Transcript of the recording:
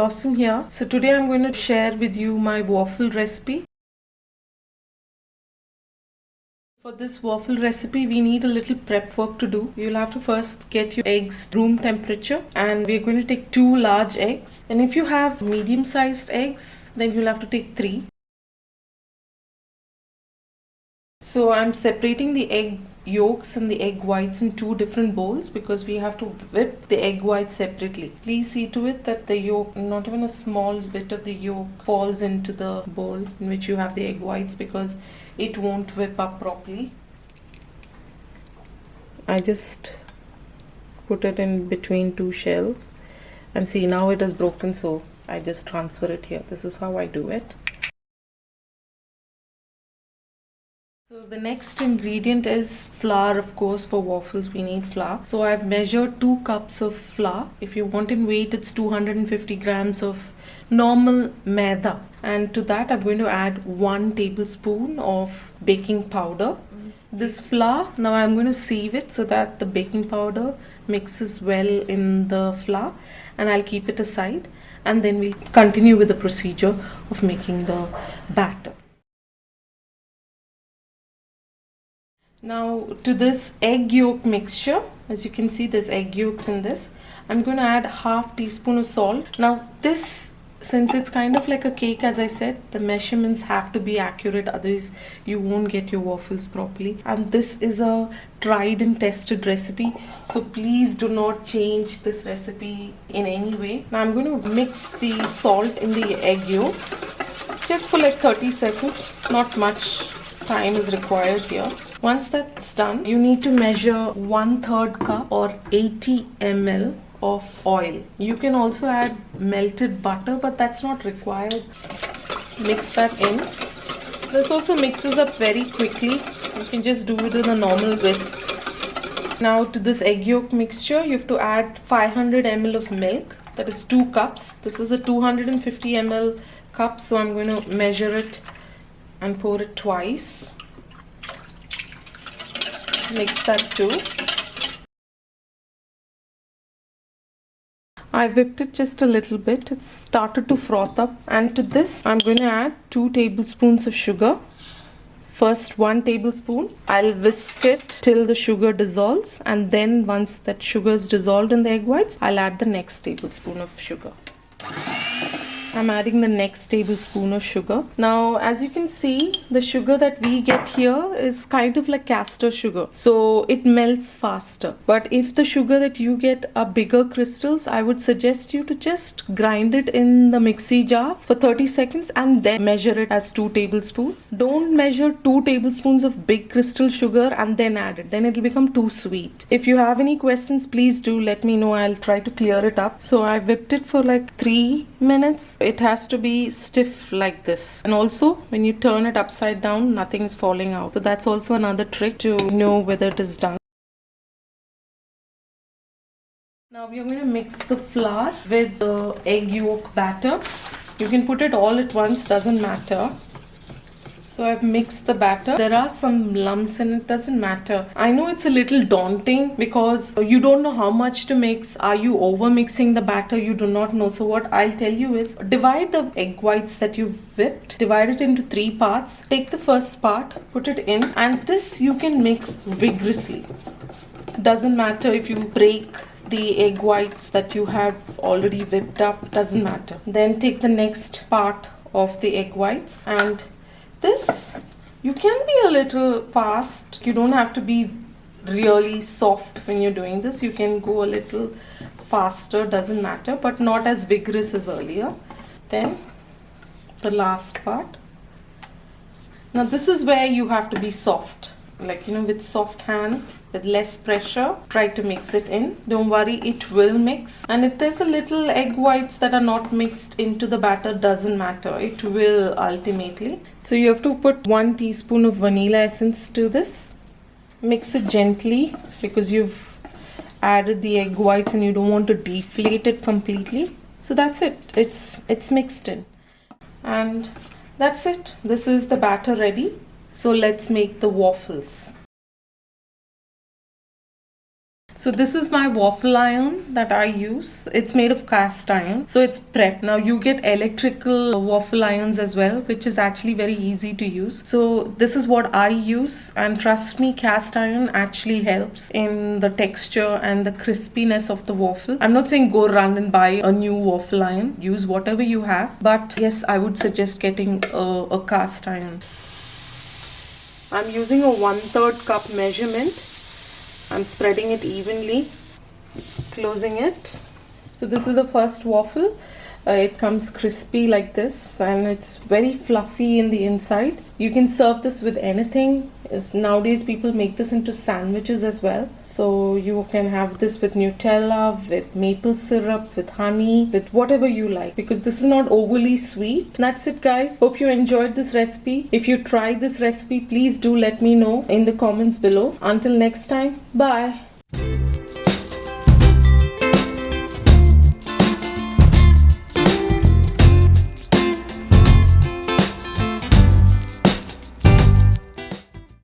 Blossom here. So today I'm going to share with you my waffle recipe. For this waffle recipe, we need a little prep work to do. You'll have to first get your eggs room temperature, and we're going to take 2 large eggs. And if you have medium sized eggs, then you'll have to take 3. So I'm separating the egg yolks and the egg whites in 2 different bowls because we have to whip the egg whites separately. Please see to it that the yolk, not even a small bit of the yolk, falls into the bowl in which you have the egg whites because it won't whip up properly. I just put it in between 2 shells and see, now it is broken, so I just transfer it here. This is how I do it. So the next ingredient is flour. Of course, for waffles we need flour. So I've measured 2 cups of flour. If you want in weight, it's 250 grams of normal maida. And to that I'm going to add 1 tablespoon of baking powder. This flour, now I'm going to sieve it so that the baking powder mixes well in the flour, and I'll keep it aside, and then we'll continue with the procedure of making the batter. Now to this egg yolk mixture, as you can see there's egg yolks in this, I'm going to add ½ teaspoon of salt. Now this, since it's kind of like a cake, as I said, the measurements have to be accurate, otherwise you won't get your waffles properly. And this is a tried and tested recipe, so please do not change this recipe in any way. Now I'm going to mix the salt in the egg yolks just for like 30 seconds. Not much time is required here. Once that's done, you need to measure 1/3 cup or 80 ml of oil. You can also add melted butter, but that's not required. Mix that in. This also mixes up very quickly. You can just do it with a normal whisk. Now to this egg yolk mixture, you have to add 500 ml of milk. That is 2 cups. This is a 250 ml cup, so I'm going to measure it and pour it twice. Mix that too. I whipped it just a little bit. It's started to froth up, and to this I'm going to add 2 tablespoons of sugar. First 1 tablespoon. I'll whisk it till the sugar dissolves, and then once that sugar is dissolved in the egg whites, I'll add the next tablespoon of sugar. I'm adding the next tablespoon of sugar. Now, as you can see, the sugar that we get here is kind of like castor sugar, so it melts faster. But if the sugar that you get are bigger crystals, I would suggest you to just grind it in the mixie jar for 30 seconds and then measure it as 2 tablespoons. Don't measure 2 tablespoons of big crystal sugar and then add it. Then it will become too sweet. If you have any questions, please do let me know. I'll try to clear it up. So I whipped it for like 3 minutes. It has to be stiff like this, and also when you turn it upside down, nothing is falling out. So that's also another trick to know whether it is done. Now we are going to mix the flour with the egg yolk batter. You can put it all at once, doesn't matter. So I've mixed the batter. There are some lumps and it doesn't matter. I know it's a little daunting because you don't know how much to mix. Are you over mixing the batter? You do not know. So what I'll tell you is, divide the egg whites that you've whipped, divide it into 3 parts. Take the first part, put it in, and this you can mix vigorously. Doesn't matter if you break the egg whites that you have already whipped up, doesn't matter. Then take the next part of the egg whites, and this, you can be a little fast. You don't have to be really soft when you're doing this. You can go a little faster, doesn't matter, but not as vigorous as earlier. Then the last part. Now this is where you have to be soft. Like, with soft hands, with less pressure, try to mix it in. Don't worry, it will mix. And if there's a little egg whites that are not mixed into the batter, doesn't matter, it will ultimately. So you have to put 1 teaspoon of vanilla essence to this. Mix it gently because you've added the egg whites and you don't want to deflate it completely. So that's it, it's mixed in, and that's it. This is the batter ready. So let's make the waffles. So this is my waffle iron that I use. It's made of cast iron, so it's prepped. Now you get electrical waffle irons as well, which is actually very easy to use. So this is what I use, and trust me, cast iron actually helps in the texture and the crispiness of the waffle. I'm not saying go run and buy a new waffle iron. Use whatever you have, but yes, I would suggest getting a cast iron. I'm using a 1/3 cup measurement. I'm spreading it evenly, closing it. So this is the first waffle. It comes crispy like this, and it's very fluffy in the inside. You can serve this with anything. Nowadays people make this into sandwiches as well. So you can have this with Nutella, with maple syrup, with honey, with whatever you like, because this is not overly sweet. That's it, guys. Hope you enjoyed this recipe. If you tried this recipe, please do let me know in the comments below. Until next time, bye.